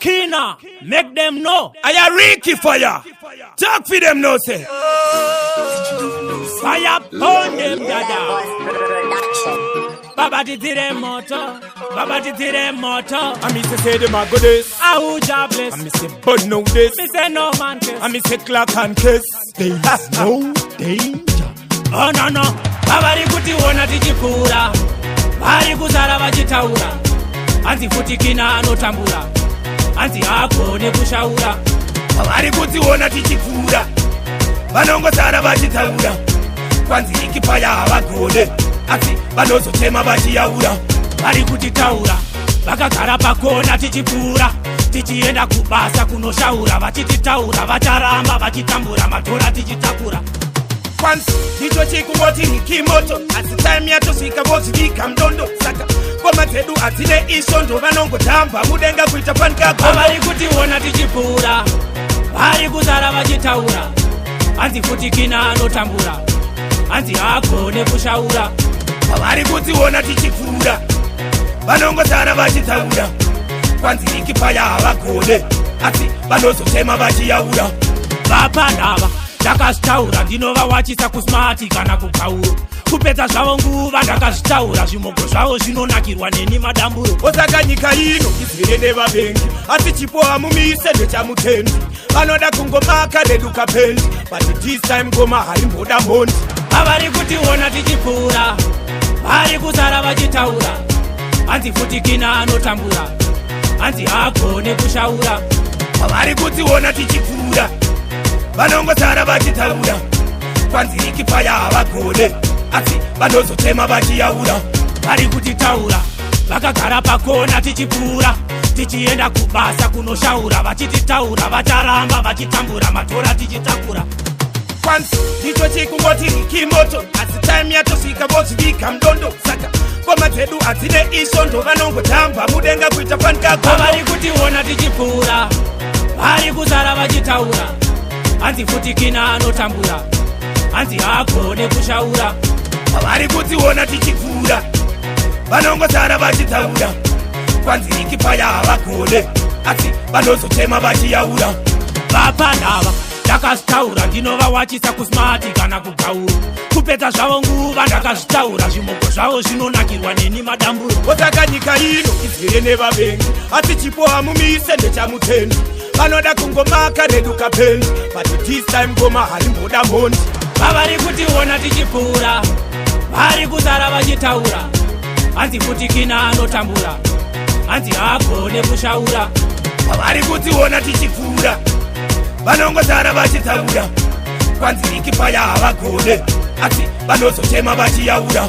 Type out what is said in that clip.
Kina, make them know. I a Ricky Fire. Talk for them now, say. Fire upon them, dada. Baba titire moto, Baba titire moto. I me say them a go this. Ahu jobless. I me say but no this. Me say no man case. I me say clock and kiss. There is no danger. Oh no no. Baba rikuti wona tichikura. Bari kuzara vachitaura. Anzi futi Kina anotambura. Anzi akone kushaura. Bari kuti wona tichikura. Vanongozara vachitaura. Kwanzi ikipaya havagone. Asi vanozotema vachiyaura. Vari kutitaura vakagara pakona tichipfuura tichienda kubasa kunoshaura vachititaura vacharamba vachitambura matora tichitakura. Kwanzi ndicho chikungoti nikimoto asi time yatosvika vozvivika mdondo saka ngoma dzedu hadzine isvondo vanongotamba mudenga kuita panikagoma. Vari kutiona tichipfuura vari kuzara vachitaura hanzi futi Kina anotambura hanzi agone kushaura. Vari kutiona tichipfuura vanongozara vachitaura kwanzi ikipaya havagone asi vanozotema vachiyaura. Vapanava ndakazvitaura ndinovawachisa kusmati kana kukauro kupedza zvavo nguva ndakazvitaura zvimoko zvavo zvinonakirwa neni madamburo. Osaka nyika ino izere nevavengi asi chipo hamumise ndechamutendi vanoda kungomaka reduka pendi but this time ngoma haimboda mondi. Vari kutiona tichipfuura vari kuzara vachitaura hanzi futi Kina anotambura hanzi agone kushaura. Vari kutiona tichipfuura vanongozara vachitaura kwanzi ikipaya havagone asi vanozotema vachiyaura. Vari kutitaura vakagara pakona tichipfuura tichienda kubasa kunoshaura vachititaura vacharamba vachitambura matora tichitakura. Kwanzi ndicho chikungoti nikimoto asi time yatosvika vozvivika mdondo saka ngoma dzedu hadzine isvondo vanongotamba mudenga kuita panikagoma. Vari kutiona tichipfuura vari kuzara vachitaura hanzi futi Kina anotambura hanzi agone kushaura. Vari kutiona tichipfuura vanongozara vachitaura kwanzi ikipaya havagone asi vanozotema vachiyaura. Vapanava ndakazvitaura ndinovawachisa kusmati kana kugauro kupedza zvavo nguva ndakazvitaura zvimoko zvavo zvinonakirwa neni madamburo. Osaka nyika ino izere nevavengi asi chipo hamumise ndechamutendi vanoda kungomaka reduka pendi but this time ngoma harimboda mondi. Vari kutiona tichipfuura vari kuzara vachitaura hanzi futi Kina anotambura hanzi agone kushaura. Vari kutiona tichipfuura vanongozara vachitaura kwanzi ikipaya havagone asi vanozotema vachiyaura.